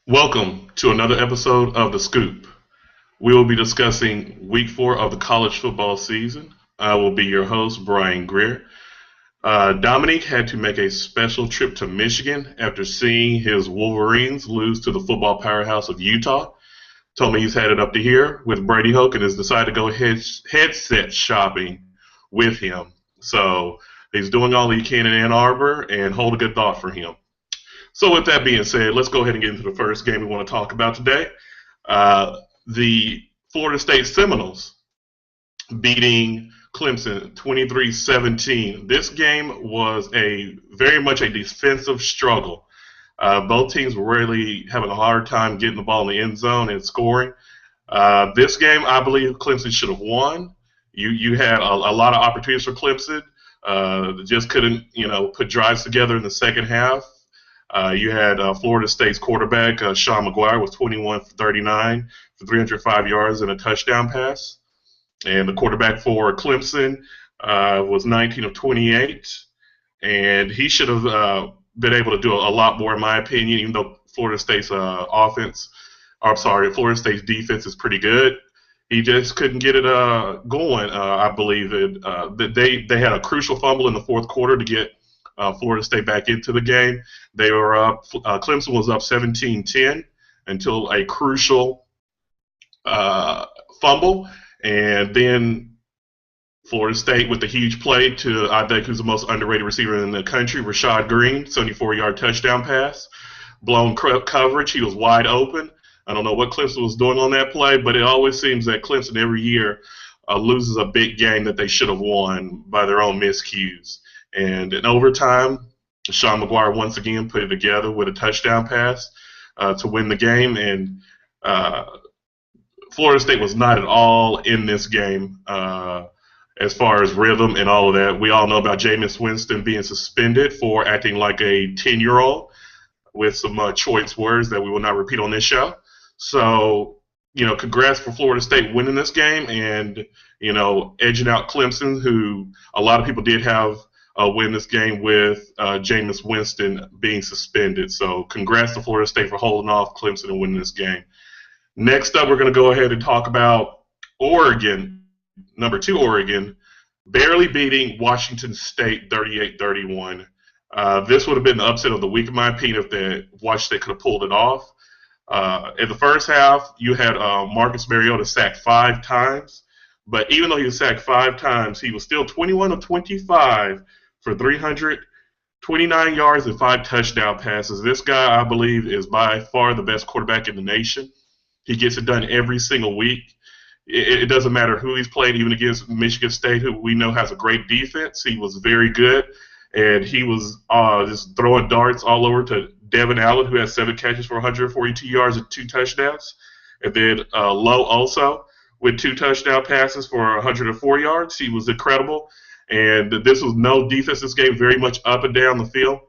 Welcome to another episode of The Scoop. We will be discussing week 4 of the college football season. I will be your host, Bryan Greer. Dominique had to make a special trip to Michigan after seeing his Wolverines lose to the football powerhouse of Utah. Told me he's headed up to here with Brady Hoke and has decided to go headset shopping with him. So he's doing all he can in Ann Arbor, and hold a good thought for him. So with that being said, let's go ahead and get into the first game we want to talk about today. The Florida State Seminoles beating Clemson 23-17. This game was very much a defensive struggle. Both teams were really having a hard time getting the ball in the end zone and scoring. This game, I believe Clemson should have won. You had a lot of opportunities for Clemson. Just couldn't, put drives together in the second half. You had Florida State's quarterback, Sean McGuire, was 21 for 39 for 305 yards and a touchdown pass. And the quarterback for Clemson was 19 of 28. And he should have been able to do a lot more, in my opinion, even though Florida State's Florida State's defense is pretty good. He just couldn't get it going, I believe. They had a crucial fumble in the fourth quarter to get Florida State back into the game. They were up. Clemson was up 17-10 until a crucial fumble, and then Florida State with a huge play to, I think, who's the most underrated receiver in the country, Rashad Green, 74-yard touchdown pass. Blown coverage. He was wide open. I don't know what Clemson was doing on that play, but it always seems that Clemson every year loses a big game that they should have won by their own miscues. And in overtime, Sean McGuire once again put it together with a touchdown pass to win the game. And Florida State was not at all in this game as far as rhythm and all of that. We all know about Jameis Winston being suspended for acting like a 10-year-old with some choice words that we will not repeat on this show. So, congrats for Florida State winning this game and, edging out Clemson, who a lot of people did have win this game with Jameis Winston being suspended. So congrats to Florida State for holding off Clemson and winning this game. Next up, we're going to go ahead and talk about Oregon, number 2 Oregon, barely beating Washington State 38-31. This would have been the upset of the week, in my opinion, if Washington State could have pulled it off. In the first half, you had Marcus Mariota sacked 5 times. But even though he was sacked 5 times, he was still 21 of 25 for 329 yards and 5 touchdown passes. This guy, I believe, is by far the best quarterback in the nation. He gets it done every single week. It doesn't matter who he's played, even against Michigan State, who we know has a great defense. He was very good, and he was just throwing darts all over to Devin Allen, who had 7 catches for 142 yards and 2 touchdowns. And then Lowe also with 2 touchdown passes for 104 yards. He was incredible. And this was no defense this game, very much up and down the field.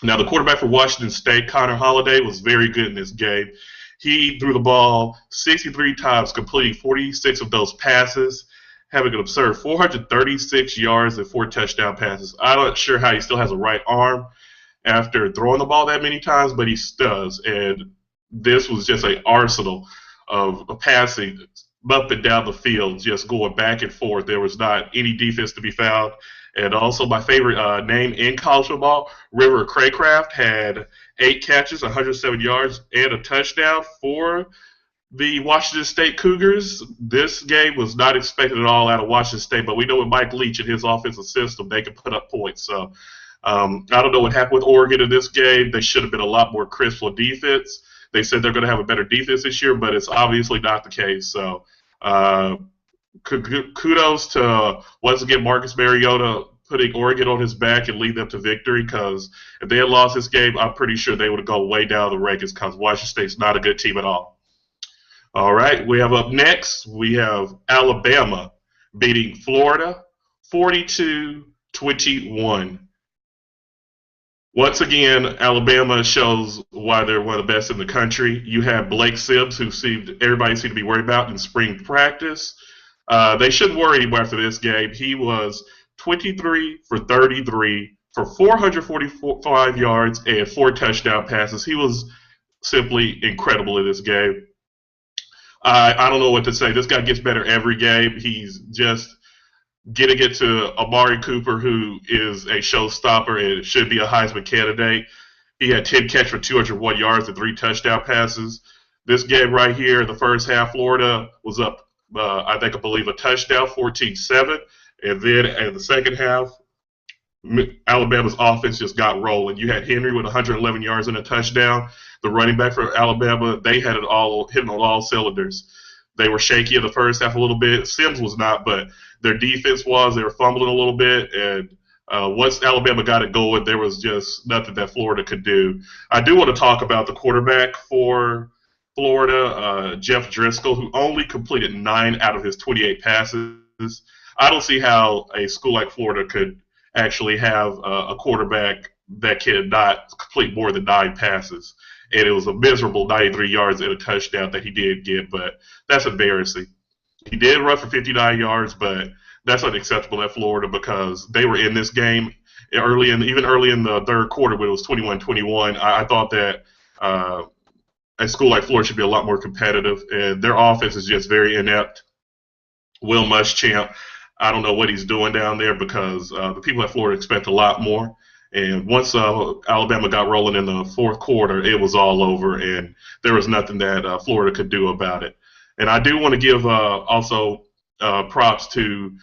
Now, the quarterback for Washington State, Connor Holiday, was very good in this game. He threw the ball 63 times, completing 46 of those passes, having an absurd 436 yards and 4 touchdown passes. I'm not sure how he still has a right arm after throwing the ball that many times, but he does. And this was just an arsenal of passing up and down the field, just going back and forth. There was not any defense to be found. And also my favorite name in college football, River Craycraft, had 8 catches, 107 yards, and a touchdown for the Washington State Cougars. This game was not expected at all out of Washington State, but we know with Mike Leach and his offensive system, they can put up points. So I don't know what happened with Oregon in this game. They should have been a lot more crisp on defense. They said they're going to have a better defense this year, but it's obviously not the case. So kudos to, once again, Marcus Mariota putting Oregon on his back and leading them to victory, because if they had lost this game, I'm pretty sure they would have gone way down the rankings, because Washington State's not a good team at all. All right, we have up next, we have Alabama beating Florida 42-21. Once again, Alabama shows why they're one of the best in the country. You have Blake Sims, who everybody seemed to be worried about in spring practice. They shouldn't worry anymore after this game. He was 23 for 33 for 445 yards and 4 touchdown passes. He was simply incredible in this game. I don't know what to say. This guy gets better every game. He's just getting it to Amari Cooper, who is a showstopper and should be a Heisman candidate. He had 10 catch for 201 yards and 3 touchdown passes. This game right here, the first half, Florida was up, I believe, a touchdown, 14-7. And then in the second half, Alabama's offense just got rolling. You had Henry with 111 yards and a touchdown. The running back for Alabama, they had it all hitting on all cylinders. They were shaky in the first half a little bit. Sims was not, but their defense was. They were fumbling a little bit, and once Alabama got it going, there was just nothing that Florida could do. I do want to talk about the quarterback for Florida, Jeff Driscoll, who only completed 9 out of his 28 passes. I don't see how a school like Florida could actually have a quarterback that cannot complete more than 9 passes. And it was a miserable 93 yards and a touchdown that he did get, but that's embarrassing. He did run for 59 yards, but that's unacceptable at Florida because they were in this game early in the third quarter when it was 21-21. I thought that a school like Florida should be a lot more competitive, and their offense is just very inept. Will Muschamp, I don't know what he's doing down there because the people at Florida expect a lot more. And once Alabama got rolling in the fourth quarter, it was all over, and there was nothing that Florida could do about it. And I do want to give also props to,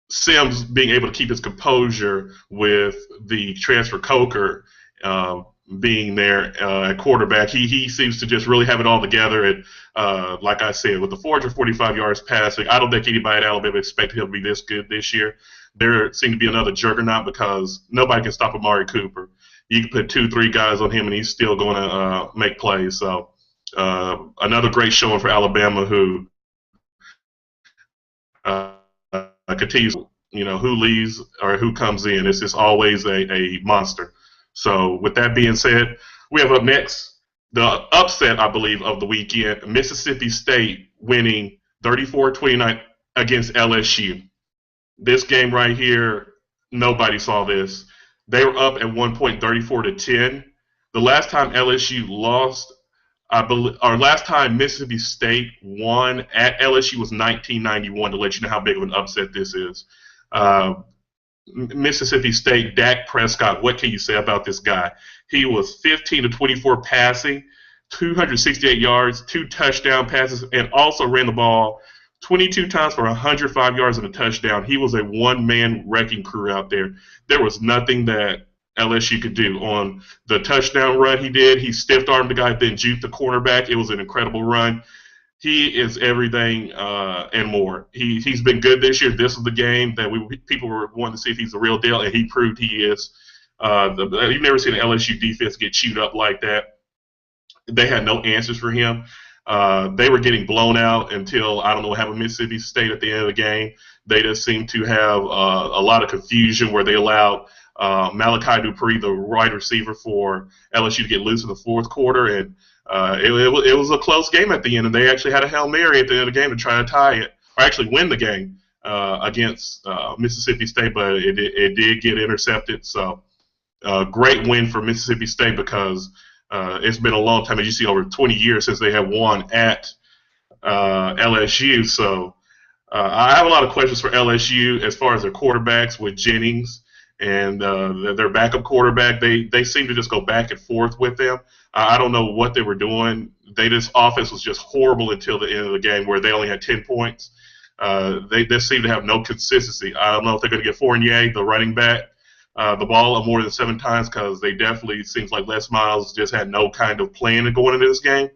Sims being able to keep his composure with the transfer Coker being there at quarterback. He seems to just really have it all together. And like I said, with the 445 yards passing, I don't think anybody at Alabama expected him to be this good this year. There seemed to be another juggernaut because nobody can stop Amari Cooper. You can put 2-3 guys on him, and he's still going to make plays. So another great showing for Alabama, who continues. Who leaves or who comes in. It's just always a monster. So with that being said, we have up next the upset, I believe, of the weekend, Mississippi State winning 34-29 against LSU. This game right here, nobody saw this. They were up at one point 34-10. The last time LSU lost, I believe, or last time Mississippi State won at LSU was 1991, to let you know how big of an upset this is. Mississippi State, Dak Prescott, what can you say about this guy? He was 15-24 passing, 268 yards, 2 touchdown passes, and also ran the ball 22 times for 105 yards and a touchdown. He was a one-man wrecking crew out there. There was nothing that LSU could do. On the touchdown run he did, he stiff-armed the guy, then juked the cornerback. It was an incredible run. He is everything and more. He's been good this year. This is the game that people were wanting to see if he's the real deal, and he proved he is. You've never seen an LSU defense get chewed up like that. They had no answers for him. They were getting blown out until, I don't know what happened to Mississippi State at the end of the game. They just seemed to have a lot of confusion where they allowed Malachi Dupree, the wide receiver for LSU, to get loose in the fourth quarter, and it was a close game at the end, and they actually had a Hail Mary at the end of the game to try to tie it, or actually win the game against Mississippi State, but it did get intercepted. So great win for Mississippi State because it's been a long time, as you see, over 20 years since they have won at LSU. So I have a lot of questions for LSU as far as their quarterbacks with Jennings and their backup quarterback. They seem to just go back and forth with them. I don't know what they were doing. This offense was just horrible until the end of the game where they only had 10 points. They just seem to have no consistency. I don't know if they're going to get Fournier, the running back, the ball more than 7 times because they definitely seems like Les Miles just had no kind of plan going into this game.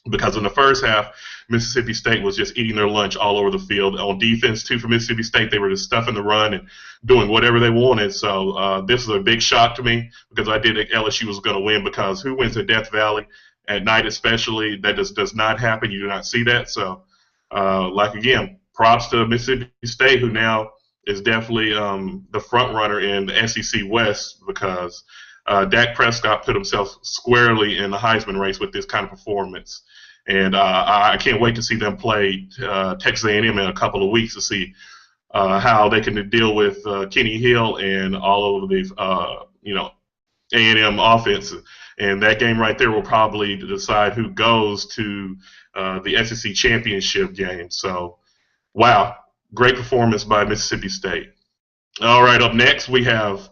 Because in the first half, Mississippi State was just eating their lunch all over the field. On defense, too, for Mississippi State, they were just stuffing the run and doing whatever they wanted. So this is a big shock to me because I did think LSU was going to win because who wins at Death Valley at night especially? That just does not happen. You do not see that. So, again, props to Mississippi State, who now is definitely the front runner in the SEC West because Dak Prescott put himself squarely in the Heisman race with this kind of performance. And I can't wait to see them play Texas A&M in a couple of weeks to see how they can deal with Kenny Hill and all of the A&M offense. And that game right there will probably decide who goes to the SEC championship game. So, wow, great performance by Mississippi State. All right, up next we have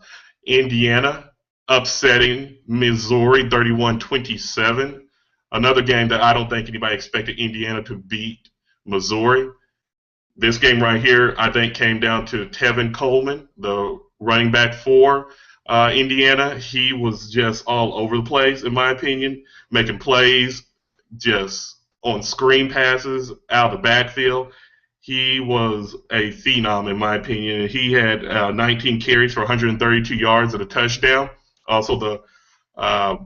Indiana upsetting Missouri 31-27. Another game that I don't think anybody expected Indiana to beat Missouri. This game right here, I think, came down to Tevin Coleman, the running back for Indiana. He was just all over the place, in my opinion, making plays just on screen passes out of the backfield. He was a phenom, in my opinion. He had 19 carries for 132 yards and a touchdown. Also, the uh,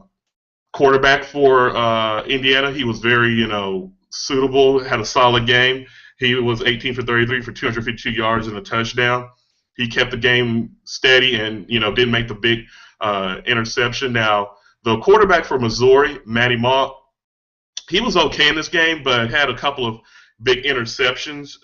quarterback for Indiana, he was very, suitable, had a solid game. He was 18 for 33 for 252 yards and a touchdown. He kept the game steady and, didn't make the big interception. Now, the quarterback for Missouri, Matty Mock, he was okay in this game, but had a couple of big interceptions.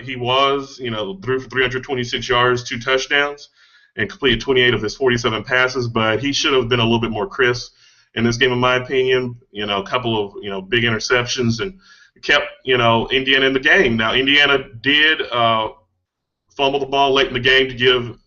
He threw for 326 yards, 2 touchdowns, and completed 28 of his 47 passes, but he should have been a little bit more crisp in this game, in my opinion. A couple of, big interceptions and kept, Indiana in the game. Now, Indiana did fumble the ball late in the game to give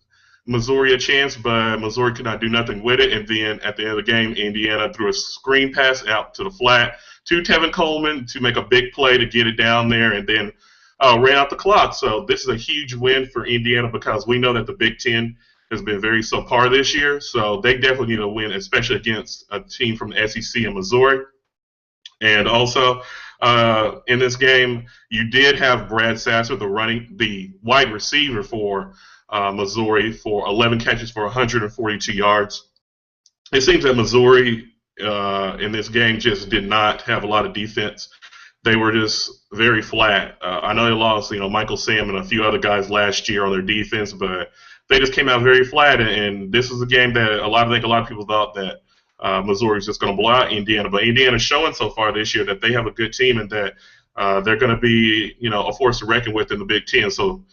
Missouri a chance, but Missouri could not do nothing with it. And then at the end of the game, Indiana threw a screen pass out to the flat to Tevin Coleman to make a big play to get it down there, and then ran out the clock. So this is a huge win for Indiana because we know that the Big Ten has been very subpar this year. So they definitely need a win, especially against a team from the SEC and Missouri. And also, in this game, you did have Brad Sasser, the wide receiver for Missouri, for 11 catches for 142 yards. It seems that Missouri in this game just did not have a lot of defense. They were just very flat. I know they lost, Michael Sam and a few other guys last year on their defense, but they just came out very flat. And this was a game that a lot of people thought that Missouri was just going to blow out Indiana. But Indiana's showing so far this year that they have a good team and that they're going to be, a force to reckon with in the Big Ten. So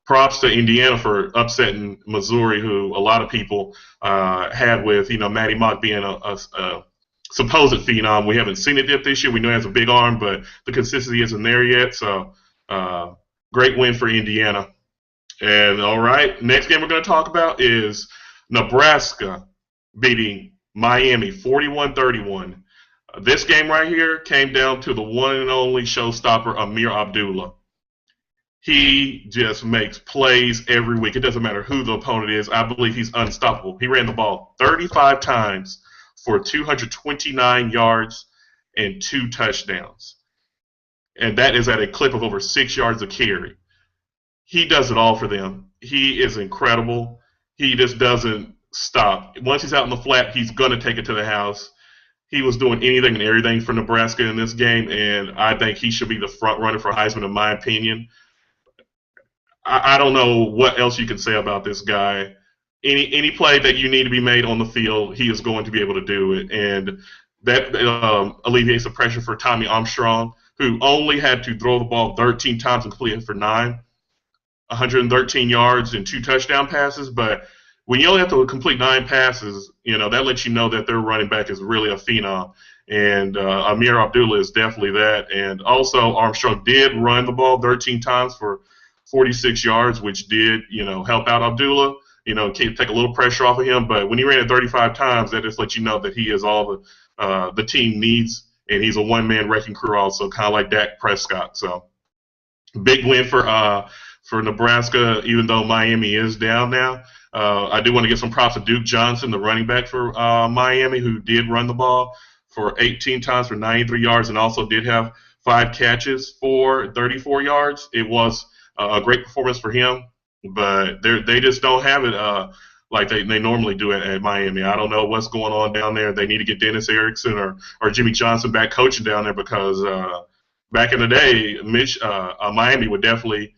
props to Indiana for upsetting Missouri, who a lot of people had with, Matty Mock being a supposed phenom. We haven't seen it yet this year. We know he has a big arm, but the consistency isn't there yet. So great win for Indiana. And all right, next game we're going to talk about is Nebraska beating Miami 41-31. This game right here came down to the one and only showstopper, Amir Abdullah. He just makes plays every week. It doesn't matter who the opponent is. I believe he's unstoppable. He ran the ball 35 times for 229 yards and 2 touchdowns. And that is at a clip of over 6 yards a carry. He does it all for them. He is incredible. He just doesn't stop. Once he's out in the flat, he's going to take it to the house. He was doing anything and everything for Nebraska in this game, and I think he should be the front runner for Heisman, in my opinion. I don't know what else you can say about this guy. Any play that you need to be made on the field, he is going to be able to do it, and that alleviates the pressure for Tommy Armstrong, who only had to throw the ball 13 times and complete it for 113 yards and 2 touchdown passes. But when you only have to complete 9 passes, that lets you know that their running back is really a phenom. And Amir Abdullah is definitely that. And also, Armstrong did run the ball 13 times for 46 yards, which did, help out Abdullah, take a little pressure off of him. But when he ran it 35 times, that just lets you know that he is all the team needs, and he's a one-man wrecking crew also, kind of like Dak Prescott. So big win for Nebraska, even though Miami is down now. I do want to give some props to Duke Johnson, the running back for Miami, who did run the ball for 18 times for 93 yards and also did have 5 catches for 34 yards. It was a great performance for him, but they just don't have it like they normally do at Miami. I don't know what's going on down there. They need to get Dennis Erickson or Jimmy Johnson back coaching down there because back in the day, Miami would definitely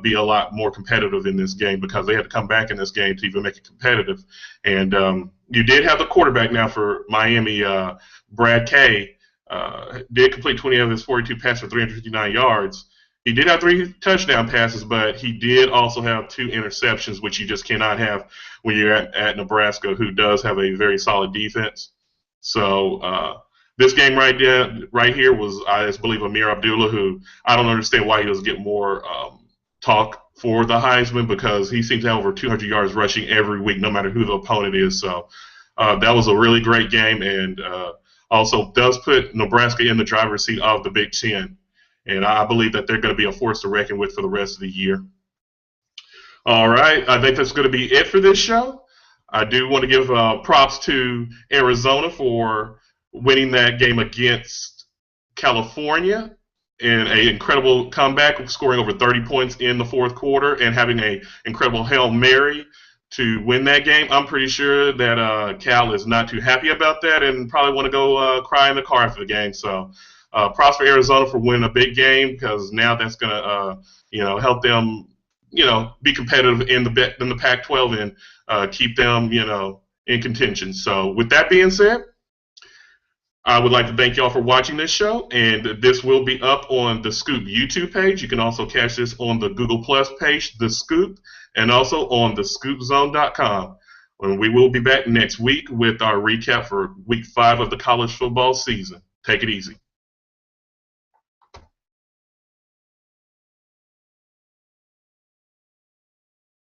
be a lot more competitive in this game because they had to come back in this game to even make it competitive. And you did have the quarterback now for Miami, Brad Kay, did complete 20 of his 42 passes for 359 yards. He did have 3 touchdown passes, but he did also have 2 interceptions, which you just cannot have when you're at Nebraska, who does have a very solid defense. So this game right here was, I just believe, Amir Abdullah, who I don't understand why he doesn't get more talk for the Heisman, because he seems to have over 200 yards rushing every week, no matter who the opponent is. So that was a really great game, and also does put Nebraska in the driver's seat of the Big Ten. And I believe that they're going to be a force to reckon with for the rest of the year. All right, I think that's going to be it for this show. I do want to give props to Arizona for winning that game against California in an incredible comeback, scoring over 30 points in the fourth quarter and having an incredible Hail Mary to win that game. I'm pretty sure that Cal is not too happy about that and probably want to go cry in the car after the game. So props for Arizona for winning a big game, because now that's going to help them be competitive in the Pac-12 and keep them in contention. So with that being said, I would like to thank y'all for watching this show, and this will be up on the Scoop YouTube page. You can also catch this on the Google Plus page, The Scoop, and also on thescoopzone.com. And we will be back next week with our recap for Week 5 of the college football season. Take it easy.